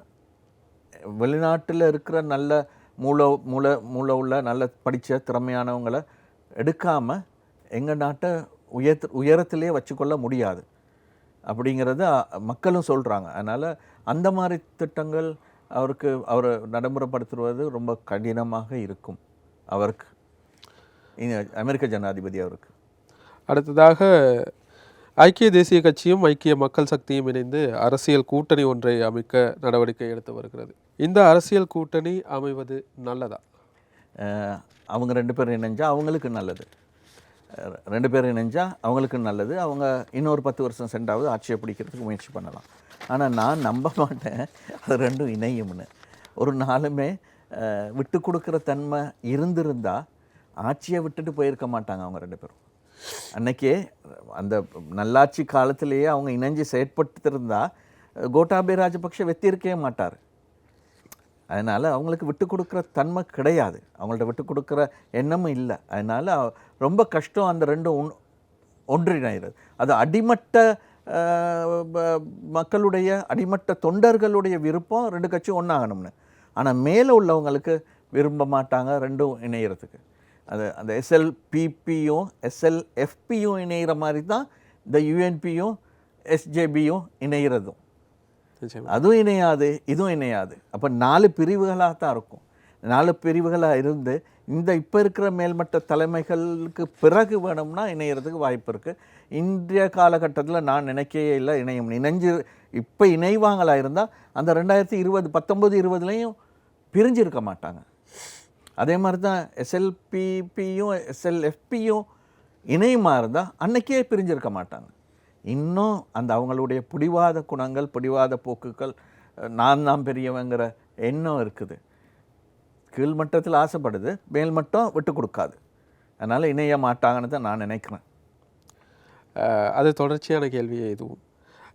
வெளிநாட்டில் இருக்கிற நல்ல மூளை உள்ள நல்ல படித்த திறமையானவங்களை எடுக்காமல் எங்கள் நாட்டை உயரத்திலே வச்சுக்கொள்ள முடியாது அப்படிங்கிறத மக்களும் சொல்கிறாங்க. அதனால் அந்த மாதிரி திட்டங்கள் அவர் நடைமுறைப்படுத்துவது ரொம்ப கடினமாக இருக்கும் அவருக்கு, அமெரிக்க ஜனாதிபதி அவருக்கு. அடுத்ததாக ஐக்கிய தேசிய கட்சியும் ஐக்கிய மக்கள் சக்தியும் இணைந்து அரசியல் கூட்டணி ஒன்றை அமைக்க நடவடிக்கை எடுத்து வருகிறது. இந்த அரசியல் கூட்டணி அமைவது நல்லதா? அவங்க 2 பேர் இணைஞ்சால் அவங்களுக்கு நல்லது. 2 பேர் இணைஞ்சால் அவங்களுக்கு நல்லது. அவங்க இன்னொரு 10 வருஷம் சென்றாவது ஆட்சியை பிடிக்கிறதுக்கு முயற்சி பண்ணலாம். ஆனால் நான் நம்ப மாட்டேன் அது 2 இணையும்னு. ஒரு நாளுமே விட்டு கொடுக்குற தன்மை இருந்திருந்தால் ஆட்சியை விட்டுட்டு போயிருக்க மாட்டாங்க அவங்க 2 பேரும். அன்றைக்கே அந்த நல்லாட்சி காலத்திலேயே அவங்க இணைஞ்சு செயற்பட்டுருந்தா கோட்டாபய ராஜபக்ஷ வெற்றியிருக்கவே மாட்டார். அதனால் அவங்களுக்கு விட்டு கொடுக்குற தன்மை கிடையாது, அவங்கள்ட்ட விட்டு கொடுக்குற எண்ணமும் இல்லை. அதனால் ரொம்ப கஷ்டம் அந்த 2 ஒன்றிணைகிறது. அது அடிமட்ட மக்களுடைய அடிமட்ட தொண்டர்களுடைய விருப்பம் 2 கட்சியும் ஒன்றாகணும்னு. ஆனால் மேலே உள்ளவங்களுக்கு விரும்ப மாட்டாங்க 2ம் இணைகிறதுக்கு. அந்த SLPPயும் SLFPயும் இணைகிற மாதிரி தான் இந்த UNPயும் SJBயும் இணைகிறதும். அதுவும் இணையாது, இதுவும் இணையாது. அப்போ 4 பிரிவுகளாக தான் இருக்கும். 4 பிரிவுகளாக இருந்து இந்த இப்போ இருக்கிற மேல்மட்ட தலைமைகளுக்கு பிறகு வேணும்னா இணைகிறதுக்கு வாய்ப்பு இருக்குது. இன்றைய காலகட்டத்தில் நான் நினைக்கவே இல்லை இணைஞ்சு இப்போ இணைவாங்களாக இருந்தால் அந்த 2019-20லையும் பிரிஞ்சிருக்க மாட்டாங்க. அதே மாதிரி தான் SLPPயும் SLFPயும் இணையமாக இருந்தால் அன்னைக்கே பிரிஞ்சிருக்க மாட்டாங்க. இன்னும் அந்த அவங்களுடைய பிடிவாத குணங்கள், பிடிவாத போக்குகள், நான் தான் பெரியவங்கிற எண்ணம் இருக்குது. கீழ்மட்டத்தில் ஆசைப்படுது, மேல்மட்டம் விட்டு கொடுக்காது. அதனால் இணைய மாட்டாங்கன்னு தான் நான் நினைக்கிறேன். அது தொடர்ச்சியான கேள்வியே.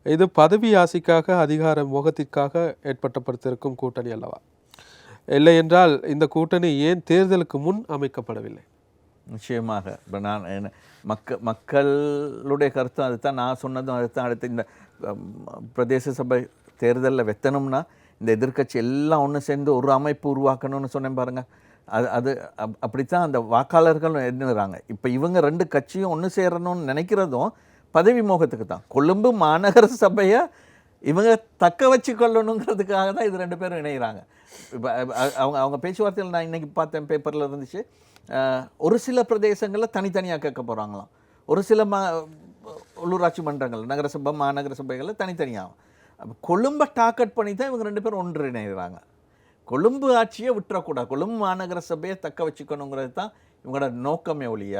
இது பதவி ஆசைக்காக, அதிகார மோகத்திற்காக ஏற்படுத்தப்பட்டிருக்கும் கூட்டணி அல்லவா? இல்லை என்றால் இந்த கூட்டணி ஏன் தேர்தலுக்கு முன் அமைக்கப்படவில்லை? நிச்சயமாக இப்போ நான் மக்களுடைய கருத்தும் அதுதான், நான் சொன்னதும் அதுதான். அடுத்து இந்த பிரதேச சபை தேர்தலில் வெத்தணும்னா இந்த எதிர்க்கட்சி எல்லாம் ஒன்று சேர்ந்து ஒரு அமைப்பு உருவாக்கணும்னு சொன்னேன் பாருங்கள். அது அப்படித்தான் அந்த வாக்காளர்கள் எண்ணுறாங்க. இப்போ இவங்க 2 கட்சியும் ஒன்று சேரணும்னு நினைக்கிறதும் பதவி மோகத்துக்கு தான். கொழும்பு மாநகர சபையை இவங்க தக்க வச்சு கொள்ளணுங்கிறதுக்காக தான் இது 2 பேரும் இணைகிறாங்க. இப்போ அவங்க பேச்சுவார்த்தையில் நான் இன்றைக்கி பார்த்தேன், பேப்பரில் இருந்துச்சு, ஒரு சில பிரதேசங்களில் தனித்தனியாக கேட்க போகிறாங்களாம். ஒரு சில உள்ளூராட்சி மன்றங்கள், நகரசபை மாநகர சபைகளில் தனித்தனியாக. அப்போ கொழும்பை டார்கெட் பண்ணி தான் இவங்க 2 பேரும் ஒன்று இணைகிறாங்க. கொழும்பு ஆட்சியை விட்டுறக்கூடாது, கொழும்பு மாநகர சபையை தக்க வச்சுக்கணுங்கிறது தான் இவங்களோட நோக்கமே ஒழிய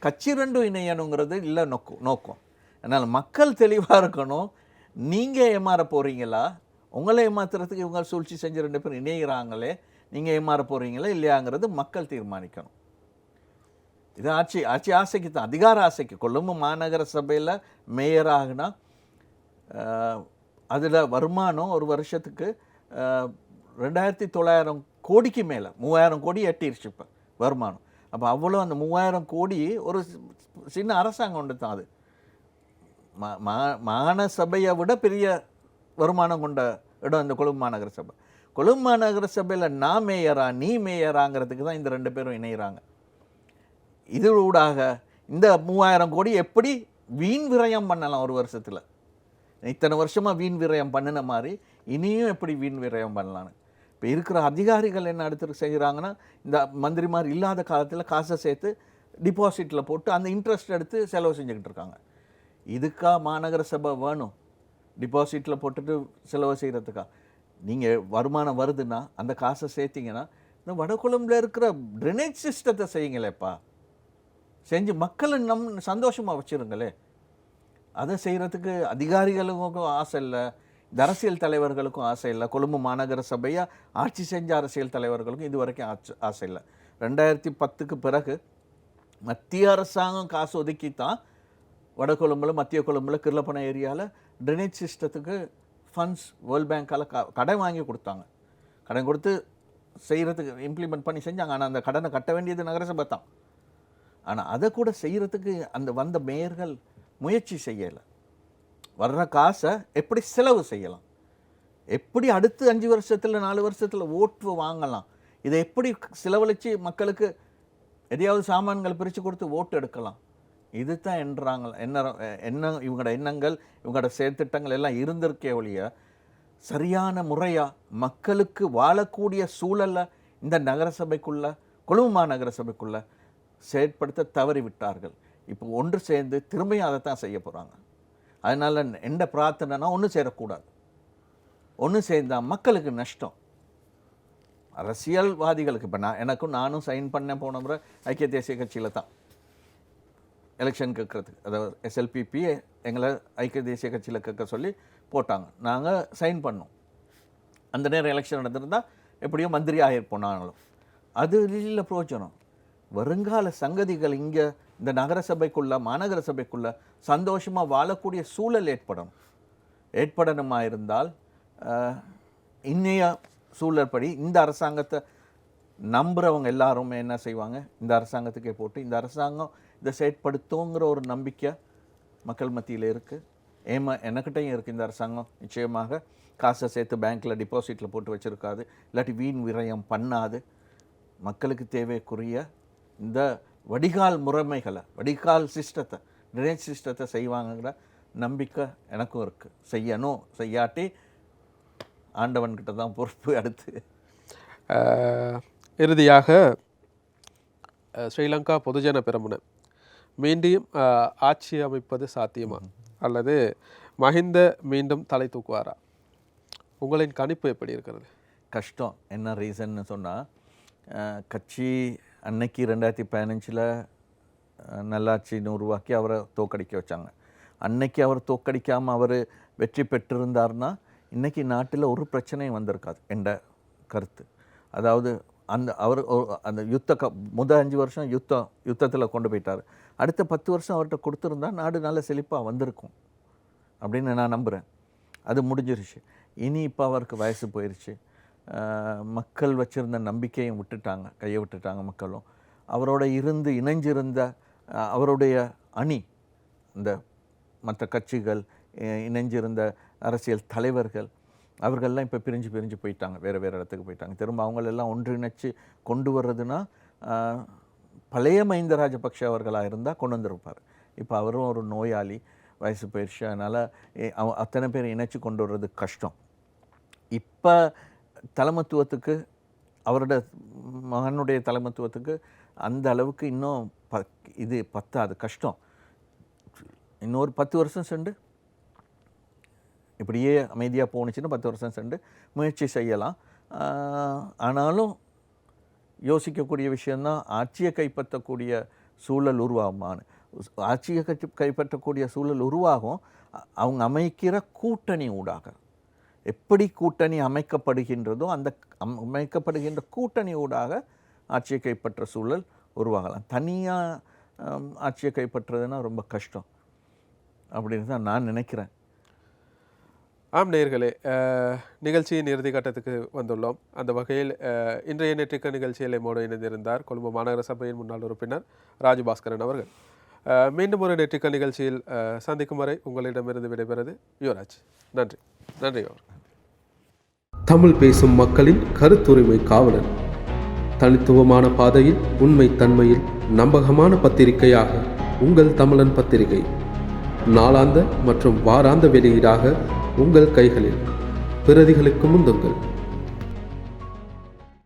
கட்சி 2 இணையணுங்கிறது இல்லை நோக்கம். அதனால் மக்கள் தெளிவாக இருக்கணும். நீங்கள் ஏமாற போகிறீங்களா, உங்களை ஏமாத்துறதுக்கு இவங்க சூழ்ச்சி செஞ்சு 2 பேரும் இணைகிறாங்களே, நீங்கள் ஏமாற போகிறீங்களா இல்லையாங்கிறது மக்கள் தீர்மானிக்கணும். இது ஆட்சி ஆசைக்கு தான், அதிகார ஆசைக்கு. கொழும்பு மாநகர சபையில் மேயராகுனா அதில் வருமானம் ஒரு வருஷத்துக்கு 2900 கோடிக்கு மேலே, 3000 கோடி எட்டிருச்சு இப்போ வருமானம். அப்போ அவ்வளோ அந்த 3000 கோடி ஒரு சின்ன அரசாங்கம் ஒன்று தான். அது மாநகர சபையை விட பெரிய வருமானம் கொண்ட இடம் இந்த கொழும்பு மாநகர சபை. கொழும்பு மாநகர சபையில் நான் மேயரா நீ மேயராங்கிறதுக்கு தான் இந்த 2 பேரும் இணைகிறாங்க. இதூடாக இந்த 3000 கோடி எப்படி வீண் விரயம் பண்ணலாம் ஒரு வருஷத்தில்? இத்தனை வருஷமாக வீண் விரயம் பண்ணின மாதிரி இனியும் எப்படி வீண் விரயம் பண்ணலான்னு இப்போ இருக்கிற அதிகாரிகள் என்ன அடுத்து செய்கிறாங்கன்னா, இந்த மந்திரிமார் இல்லாத காலத்தில் காசை சேர்த்து டிபாசிட்டில் போட்டு அந்த இன்ட்ரெஸ்ட் எடுத்து செலவு செஞ்சுக்கிட்டு இருக்காங்க. இதுக்கா மாநகர சபை வேணும் டிபாசிட்டில் போட்டுட்டு செலவு செய்கிறதுக்கா? நீங்கள் வருமானம் வருதுன்னா அந்த காசை சேர்த்திங்கன்னா இந்த வடகொழும்பில் இருக்கிற ட்ரைனேஜ் சிஸ்டத்தை செய்யுங்களேப்பா, செஞ்சு மக்களை சந்தோஷமாக வச்சுருங்களே. அதை செய்கிறதுக்கு அதிகாரிகளுக்கும் ஆசை இல்லை, இந்த அரசியல் தலைவர்களுக்கும் ஆசை இல்லை. கொழும்பு மாநகர சபையை ஆட்சி செஞ்ச அரசியல் தலைவர்களுக்கும் இது வரைக்கும் ஆசை இல்லை. 2010க்கு பிறகு மத்திய அரசாங்கம் காசு ஒதுக்கி தான் வடகொழும்பில் மத்திய கொழும்பில் கிருளப்பனை ஏரியாவில் ட்ரைனேஜ் சிஸ்டத்துக்கு ஃபண்ட்ஸ் வேர்ல்ட் பேங்க்கால் கடன் வாங்கி கொடுத்தாங்க. கடன் கொடுத்து செய்கிறதுக்கு இம்ப்ளிமெண்ட் பண்ணி செஞ்சாங்க. ஆனால் அந்த கடனை கட்ட வேண்டியது நகரசபை தான். ஆனால் அதை கூட செய்கிறதுக்கு அந்த வந்த மேயர்கள் முயற்சி செய்யலை. வர்ற காசை எப்படி செலவு செய்யலாம், எப்படி அடுத்து 5 வருஷத்தில் 4 வருஷத்தில் ஓட்டு வாங்கலாம், இதை எப்படி செலவழித்து மக்களுக்கு எதையாவது சாமான்கள் பிரித்து கொடுத்து ஓட்டு எடுக்கலாம், இது தான் என்றாங்க. இவங்களோட எண்ணங்கள் இவங்களோட செயற்திட்டங்கள் எல்லாம் இருந்திருக்கே ஒழிய சரியான முறையாக மக்களுக்கு வாழக்கூடிய சூழலை இந்த நகரசபைக்குள்ளே கொழும்பு மாநகர சபைக்குள்ளே செயற்படுத்த தவறிவிட்டார்கள். இப்போ ஒன்று சேர்ந்து திரும்பியும் அதை தான் செய்ய போகிறாங்க. அதனால் எந்த பிரார்த்தனைனா ஒன்று சேரக்கூடாது. ஒன்று சேர்ந்தால் மக்களுக்கு நஷ்டம், அரசியல்வாதிகளுக்கு. இப்போ நானும் சைன் பண்ண போன முறை ஐக்கிய தேசிய கட்சியில் தான் எலெக்ஷன் கேட்குறதுக்கு, அதாவது SLPP எங்களை ஐக்கிய தேசிய கட்சியில் கேட்க சொல்லி போட்டாங்க. நாங்கள் சைன் பண்ணோம். அந்த நேரம் எலெக்ஷன் நடந்திருந்தால் எப்படியோ மந்திரி ஆகிருப்போம் நாங்களும். அது இல்லை பிரயோஜனம். வருங்கால சங்கதிகள் இங்கே இந்த நகர சபைக்குள்ளே மாநகர சபைக்குள்ளே சந்தோஷமாக வாழக்கூடிய சூழல் ஏற்படணுமா இருந்தால் இன்னைய சூழற்படி இந்த அரசாங்கத்தை நம்புகிறவங்க எல்லாருமே என்ன செய்வாங்க, இந்த அரசாங்கத்துக்கே போட்டு இந்த அரசாங்கம் இதை செயற்படுத்துங்கிற ஒரு நம்பிக்கை மக்கள் மத்தியில் இருக்குது. எனக்கிட்டையும் இருக்குது. இந்த அரசாங்கம் நிச்சயமாக காசை சேர்த்து பேங்க்கில் டிபாசிட்டில் போட்டு வச்சுருக்காது, இல்லாட்டி வீண் விரயம் பண்ணாது. மக்களுக்கு தேவைக்குரிய இந்த வடிகால் முறைமைகளை, வடிகால் சிஸ்டத்தை, ட்ரைனேஜ் சிஸ்டத்தை செய்வாங்கங்கிற நம்பிக்கை எனக்கும் இருக்குது. செய்யணும், செய்யாட்டி ஆண்டவன்கிட்ட தான் பொறுப்பு. அடுத்து இறுதியாக ஸ்ரீலங்கா பொதுஜன பெரமுன மீண்டும் ஆட்சி அமைப்பது சாத்தியமா அல்லது மஹிந்த மீண்டும் தலை தூக்குவாரா? உங்களின் கணிப்பு எப்படி இருக்கிறது? கஷ்டம். என்ன ரீசன்னு சொன்னால், கட்சி அன்னைக்கு 2015 நல்லாட்சின்னு உருவாக்கி அவரை தோக்கடிக்க வச்சாங்க. அன்னைக்கு அவர் தோக்கடிக்காமல் அவர் வெற்றி பெற்றிருந்தார்னா இன்றைக்கி நாட்டில் ஒரு பிரச்சனையும் வந்திருக்காது என்ற கருத்து. அதாவது அந்த முதல் 5 வருஷம் யுத்தத்தில் கொண்டு போயிட்டார். அடுத்த 10 வருஷம் அவர்கிட்ட கொடுத்துருந்தா நாடு நல்ல செழிப்பாக வந்திருக்கும் அப்படின்னு நான் நம்புகிறேன். அது முடிஞ்சிருச்சு. இனி இப்போ அவருக்கு வயசு போயிடுச்சு. மக்கள் வச்சுருந்த நம்பிக்கையும் விட்டுட்டாங்க, கையை விட்டுட்டாங்க மக்களும். அவரோட இணைஞ்சிருந்த அவருடைய அணி, இந்த மற்ற கட்சிகள், இணைஞ்சிருந்த அரசியல் தலைவர்கள், அவர்கள்லாம் இப்போ பிரிஞ்சு போயிட்டாங்க, வேறு இடத்துக்கு போயிட்டாங்க. திரும்ப அவங்களெல்லாம் ஒன்றிணைச்சு கொண்டு வர்றதுன்னா பழைய மஹிந்த ராஜபக்ஷ அவர்களாக இருந்தால் கொண்டு வந்திருப்பார். இப்போ அவரும் ஒரு நோயாளி, வயசு போயிடுச்சு, அதனால் அத்தனை பேர் இணைச்சி கொண்டு வர்றது கஷ்டம். இப்போ தலைமத்துவத்துக்கு, அவரோட மகனுடைய தலைமத்துவத்துக்கு அந்த அளவுக்கு இன்னும் இது பத்தாது, கஷ்டம். இன்னொரு 10 வருஷம் சென்று இப்படியே அமைதியாக போணுச்சுன்னா 10 வருஷம் சென்று முயற்சி செய்யலாம். ஆனாலும் யோசிக்கக்கூடிய விஷயந்தான், ஆட்சியை கைப்பற்றக்கூடிய சூழல் உருவாகுமான்னு. ஆட்சியை கைப்பற்றக்கூடிய சூழல் உருவாகும் அவங்க அமைக்கிற கூட்டணி ஊடாக. எப்படி கூட்டணி அமைக்கப்படுகின்றதோ அந்த அமைக்கப்படுகின்ற கூட்டணி ஊடாக ஆட்சியை கைப்பற்ற சூழல் உருவாகலாம். தனியாக ஆட்சியை கைப்பற்றுறதுன்னா ரொம்ப கஷ்டம் அப்படின்னு தான் நான் நினைக்கிறேன். ஆம் நேயர்களே, நிகழ்ச்சியின் இறுதி கட்டத்துக்கு வந்துள்ளோம். அந்த வகையில் இன்றைய நேற்றிக்க நிகழ்ச்சியில் எம்மோடு இணைந்திருந்தார் கொழும்பு மாநகர சபையின் முன்னாள் உறுப்பினர் ராஜபாஸ்கரன் அவர்கள். மீண்டும் ஒரு நேற்றிக்க நிகழ்ச்சியில் சந்திக்கும் வரை உங்களிடமிருந்து விடைபெறுவது யுவராஜ். நன்றி. நன்றி. தமிழ் பேசும் மக்களின் கருத்துரிமை காவலன், தனித்துவமான பாதையில், உண்மை தன்மையில் நம்பகமான பத்திரிகையாக உங்கள் தமிழன் பத்திரிகை. நாளாந்த மற்றும் வாராந்த வெளியீடாக உங்கள் கைகளில். பிரதிகளுக்கு முந்துங்கள்.